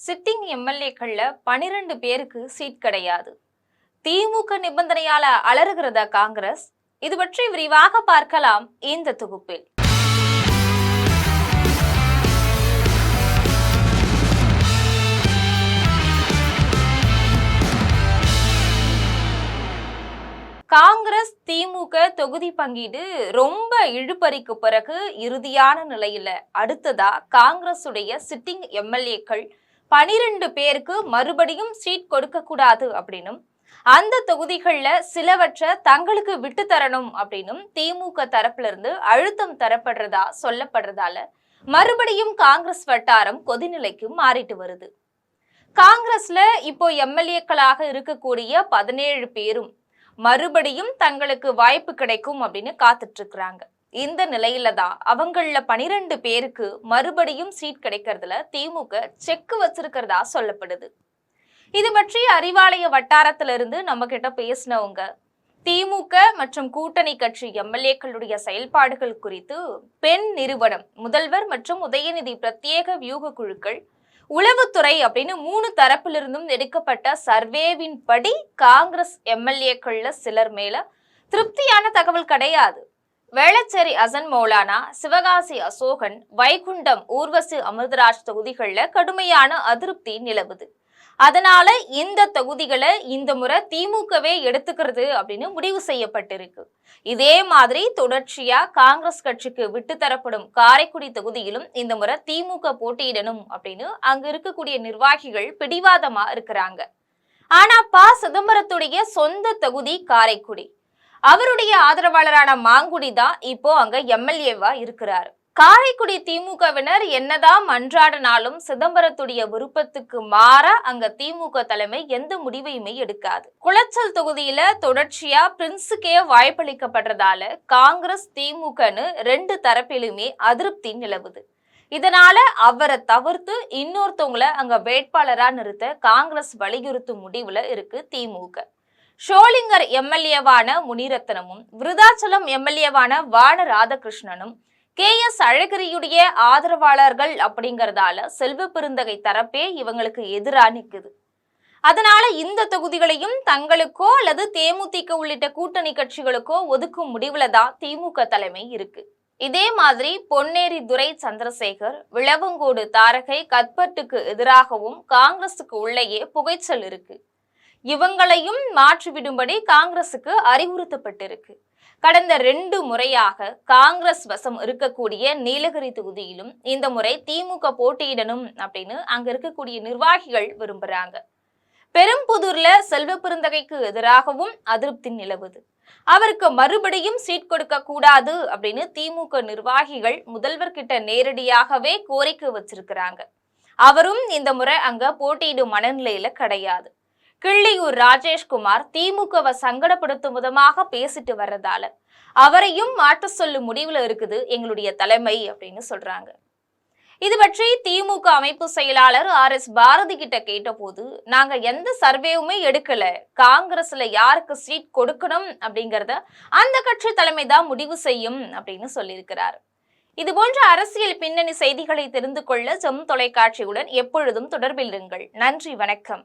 Sitting எம்எல்ஏக்கள்ல 12 பேருக்கு seat கிடையாது. திமுக நிபந்தனையால அலறுகிறதா காங்கிரஸ்? இது பற்றி விரிவாக பார்க்கலாம் இந்த தொகுப்பில். காங்கிரஸ் திமுக தொகுதி பங்கீடு ரொம்ப இழுபறிக்கு பிறகு இறுதியான நிலையில அடுத்ததா காங்கிரசுடைய சிட்டிங் எம்எல்ஏக்கள் 12 பேருக்கு மறுபடியும் சீட் கொடுக்க கூடாது அப்படின்னும் அந்த தொகுதிகள்ல சிலவற்றை தங்களுக்கு விட்டு தரணும் அப்படின்னும் திமுக தரப்புல இருந்து அழுத்தம் தரப்படுறதா சொல்லப்படுறதால மறுபடியும் காங்கிரஸ் வட்டாரம் கொதிநிலைக்கு மாறிட்டு வருது. காங்கிரஸ்ல இப்போ எம்எல்ஏக்களாக இருக்கக்கூடிய 17 பேரும் மறுபடியும் தங்களுக்கு வாய்ப்பு கிடைக்கும் அப்படின்னு காத்துட்டு இருக்கிறாங்க. இந்த நிலையில தான் அவங்கள 12 பேருக்கு மறுபடியும் சீட் கிடைக்கிறதுல திமுக செக் வச்சிருக்கிறதா சொல்லப்படுது. இது பற்றி அறிவாலய வட்டாரத்திலிருந்து நம்ம கிட்ட பேசினவங்க திமுக மற்றும் கூட்டணி கட்சி எம்எல்ஏக்களுடைய செயல்பாடுகள் குறித்து பெண் நிறுவனம், முதல்வர் மற்றும் உதயநிதி பிரத்யேக வியூக குழுக்கள், உளவுத்துறை அப்படின்னு 3 தரப்பிலிருந்தும் எடுக்கப்பட்ட சர்வேவின் படி காங்கிரஸ் எம்எல்ஏக்கள்ல சிலர் மேல திருப்தியான தகவல் கிடையாது. வேளச்சேரி அசன் மௌலானா, சிவகாசி அசோகன், வைகுண்டம் ஊர்வசி அமிர்தராஜ் தொகுதிகள்ல கடுமையான அதிருப்தி நிலவுது. அதனால இந்த தொகுதிகளை இந்த முறை திமுகவே எடுத்துக்கிறது அப்படின்னு முடிவு செய்யப்பட்டிருக்கு. இதே மாதிரி தொடர்ச்சியா காங்கிரஸ் கட்சிக்கு விட்டு தரப்படும் காரைக்குடி தொகுதியிலும் இந்த முறை திமுக போட்டியிடணும் அப்படின்னு அங்க இருக்கக்கூடிய நிர்வாகிகள் பிடிவாதமா இருக்கிறாங்க. ஆனா சிதம்பரத்துடைய சொந்த தொகுதி காரைக்குடி. அவருடைய ஆதரவாளரான மாங்குடி தான் இப்போ அங்க எம்எல்ஏவா இருக்கிறாரு. காரைக்குடி திமுகவினர் என்னதான் மன்றாடினாலும் சிதம்பரத்துடைய விருப்பத்துக்கு மாற அங்க திமுக தலைமை எந்த முடிவையுமே எடுக்காது. குளச்சல் தொகுதியில தொடர்ச்சியா பிரின்ஸுக்கே வாய்ப்பளிக்கப்படுறதால காங்கிரஸ் திமுகன்னு 2 தரப்பிலுமே அதிருப்தி நிலவுது. இதனால அவரை தவிர்த்து இன்னொருத்தவங்களை அங்க வேட்பாளரா நிறுத்த காங்கிரஸ் வலியுறுத்தும் முடிவுல இருக்கு திமுக. ஷோலிங்கர் எம்எல்ஏவான முனிரத்னமும் விருதாச்சலம் எம்எல்ஏவான வான ராதாகிருஷ்ணனும் KS அழகிரியுடைய ஆதரவாளர்கள் அப்படிங்கறதால செல்வ பெருந்தகை தரப்பே இவங்களுக்கு எதிராக நிக்குது. அதனால இந்த தொகுதிகளையும் தங்களுக்கோ அல்லது தேமுதிக உள்ளிட்ட கூட்டணி கட்சிகளுக்கோ ஒதுக்கும் முடிவுல தான் திமுக தலைமை இருக்கு. இதே மாதிரி பொன்னேரி துரை சந்திரசேகர், விளவங்கோடு தாரகை கத்பட்டுக்கு எதிராகவும் காங்கிரசுக்கு உள்ளேயே புகைச்சல் இருக்கு. இவங்களையும் மாற்றிவிடும்படி காங்கிரசுக்கு அறிவுறுத்தப்பட்டிருக்கு. கடந்த 2 முறையாக காங்கிரஸ் வசம் இருக்கக்கூடிய நீலகிரி தொகுதியிலும் இந்த முறை திமுக போட்டியிடணும் அப்படின்னு அங்க இருக்கக்கூடிய நிர்வாகிகள் விரும்புறாங்க. பெரும்புதூர்ல செல்வ பெருந்தகைக்கு எதிராகவும் அதிருப்தி நிலவுது. அவருக்கு மறுபடியும் சீட் கொடுக்க கூடாது அப்படின்னு திமுக நிர்வாகிகள் முதல்வர் கிட்ட நேரடியாகவே கோரிக்கை வச்சிருக்கிறாங்க. அவரும் இந்த முறை அங்க போட்டியிடும் மனநிலையில கிடையாது. கிள்ளியூர் ராஜேஷ்குமார் திமுகவை சங்கடப்படுத்தும் விதமாக பேசிட்டு வர்றதால அவரையும் மாற்ற சொல்லும் முடிவுல இருக்குது எங்களுடைய தலைமை அப்படின்னு சொல்றாங்க. இது பற்றி திமுக அமைப்பு செயலாளர் RS பாரதி கிட்ட கேட்ட போது, நாங்க எந்த சர்வேவுமே எடுக்கல, காங்கிரஸ்ல யாருக்கு சீட் கொடுக்கணும் அப்படிங்கறத அந்த கட்சி தலைமை தான் முடிவு செய்யும் அப்படின்னு சொல்லியிருக்கிறார். இது போன்ற அரசியல் பின்னணி செய்திகளை தெரிந்து கொள்ள ஜெம் தொலைக்காட்சியுடன் எப்பொழுதும் தொடர்பில் இருங்கள். நன்றி, வணக்கம்.